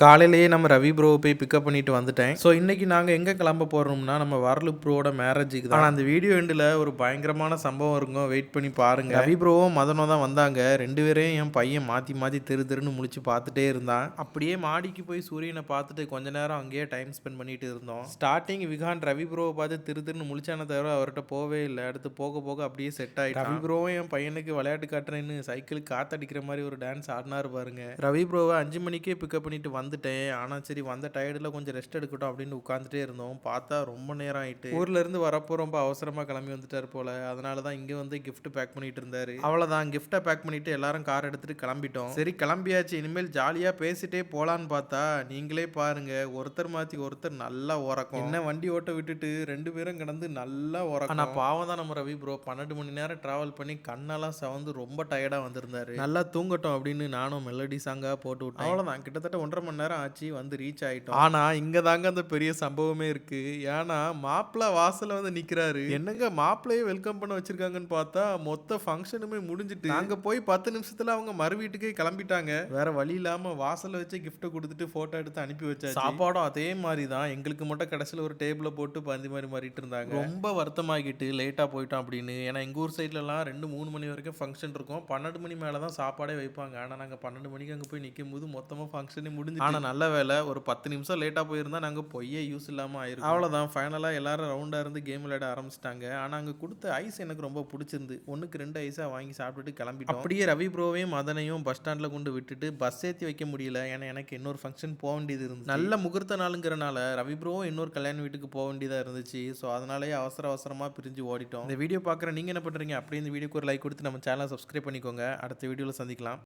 காலையிலேயே நம்ம ரவி ப்ரோவை போய் பிக்கப் பண்ணிட்டு வந்துட்டேன். ஸோ இன்னைக்கு நாங்கள் எங்கே கிளம்ப போகிறோம்னா நம்ம வரலு ப்ரோவோட மேரேஜுக்கு தான். ஆனால் அந்த வீடியோ எண்டில் ஒரு பயங்கரமான சம்பவம் இருக்கும், வெயிட் பண்ணி பாருங்க. ரவி ப்ரோவும் மதனும் தான் வந்தாங்க. ரெண்டு பேரையும் என் பையன் மாற்றி மாற்றி திருன்னு முழிச்சு பார்த்துட்டே இருந்தான். அப்படியே மாடிக்கு போய் சூரியனை பார்த்துட்டு கொஞ்ச நேரம் அங்கேயே டைம் ஸ்பெண்ட் பண்ணிட்டு இருந்தோம். ஸ்டார்டிங் விகான் ரவி ப்ரோவை பார்த்து திருன்னு முழிச்சான தவிர அவர்கிட்ட போவே இல்லை. அடுத்து போக போக அப்படியே செட் ஆகிட்டு ரவி ப்ரோவும் என் பையனுக்கு விளையாட்டு காட்டுறேன்னு சைக்கிளுக்கு காத்தடிக்கிற மாதிரி ஒரு டான்ஸ் ஆடினாரு பாருங்க. ரவி ப்ரோவை 5 மணிக்கே பிக்கப் பண்ணிட்டு வந்துட்டேன். ஆனால் சரி வந்த டயர்டில் கொஞ்சம் ரெஸ்ட் எடுக்கட்டும் அப்படின்னு உட்காந்துட்டே இருந்தோம். பார்த்தா ரொம்ப நேரம் ஆயிட்டு. ஊர்ல இருந்து வரப்போ ரொம்ப அவசரமாக கிளம்பி வந்துட்டார் போல. அதனால தான் இங்கே வந்து கிஃப்ட் பேக் பண்ணிட்டு இருந்தாரு. அவ்வளோதான், கிஃப்ட்டை பேக் பண்ணிட்டு எல்லாரும் கார் எடுத்துட்டு கிளம்பிட்டோம். சரி கிளம்பியாச்சு, இனிமேல் ஜாலியாக பேசிட்டே போலான்னு பார்த்தா நீங்களே பாருங்க, ஒருத்தர் மாற்றி ஒருத்தர் நல்லா உறக்கும். என்ன வண்டி ஓட்ட விட்டுட்டு ரெண்டு பேரும் கிடந்து நல்லா உறக்கும். ஆனால் பாவம் தான் நம்ம ரவி ப்ரோ 12 மணி நேரம் டிராவல் பண்ணி கண்ணெல்லாம் சவந்து ரொம்ப டயர்டாக வந்திருந்தாரு. நல்லா தூங்கட்டும் அப்படின்னு நானும் மெலடி சாங்காக போட்டு விட்டேன். அவ்வளோதான், கிட்டத்தட்ட 1.5 மணி நேரம் ஆச்சு வந்து ரீச் ஆயிட்டோம். ஆனா இங்க தாங்க அந்த பெரிய சம்பவமே இருக்கு. ஏன்னா மாப்பிள்ளை வாசல்ல வந்து நிக்கிறாரு. என்னங்க மாப்பிள்ளையே வெல்கம் பண்ண வச்சிருக்காங்கன்னு பார்த்தா மொத்த ஃபங்க்ஷனுமே முடிஞ்சிட்டு நாங்க போய் 10 நிமிஷத்துல அவங்க மறு வீட்டுக்கே கிளம்பிட்டாங்க. வேற வழி இல்லாம வாசல்ல வச்சு கிஃப்ட் கொடுத்துட்டு போட்டோ எடுத்து அனுப்பி வச்சாச்சு. சாப்பாடும் அதே மாதிரி தான், எங்களுக்கு மட்டும் கடைசியில் ஒரு டேபிள போட்டு பந்தி மாதிரி மாறிட்டு இருந்தாங்க. ரொம்ப வருத்தமாகிட்டு லேட்டா போயிட்டோம் அப்படின்னு. ஏன்னா எங்க ஊர் சைட்லலாம் 2-3 மணி வரைக்கும் ஃபங்க்ஷன் இருக்கும். 12 மணி மேல தான் சாப்பாடே வைப்பாங்க. ஆனா நாங்க 12 மணிக்கு அங்க போய் நிற்கும் போது மொத்தமா ஃபங்க்ஷனே முடிஞ்சு. ஆனா நல்ல வேலை, ஒரு 10 நிமிஷம் லேட்டா போயிருந்தா நாங்க பொய்யே யூஸ் இல்லாம ஆயிருக்கும். அவ்வளவுதான், ஃபைனலா எல்லாரும் ரவுண்டா இருந்து கேம் விளையாட ஆரம்பிச்சிட்டாங்க. ஆனா அங்க கொடுத்த ஐஸ் எனக்கு ரொம்ப பிடிச்சிருந்து. 1க்கு 2 ஐஸா வாங்கி சாப்பிட்டுட்டு கிளம்பிட்டோம். அப்படியே ரவி ப்ரோவையும் மதனையும் பஸ் ஸ்டாண்ட்ல கொண்டு விட்டுட்டு பஸ் ஏற்றி வைக்க முடியல. ஏன்னா எனக்கு இன்னொரு ஃபங்க்ஷன் போக வேண்டியது இருந்துச்சு. நல்ல முகூர்த்த நாளுங்கிறனால ரவி ப்ரோவும் இன்னொரு கல்யாண வீட்டுக்கு போக வேண்டியதா இருந்துச்சு. ஸோ அதனாலேயே அவசரமா பிரிஞ்சு ஓடிட்டோம். இந்த வீடியோ பார்க்குற நீங்க என்ன பண்றீங்க? அப்படியே இந்த வீடியோக்கு ஒரு லைக் கொடுத்து நம்ம சேனலை சப்ஸ்கிரைப் பண்ணிக்கோங்க. அடுத்த வீடியோவில் சந்திக்கலாம்.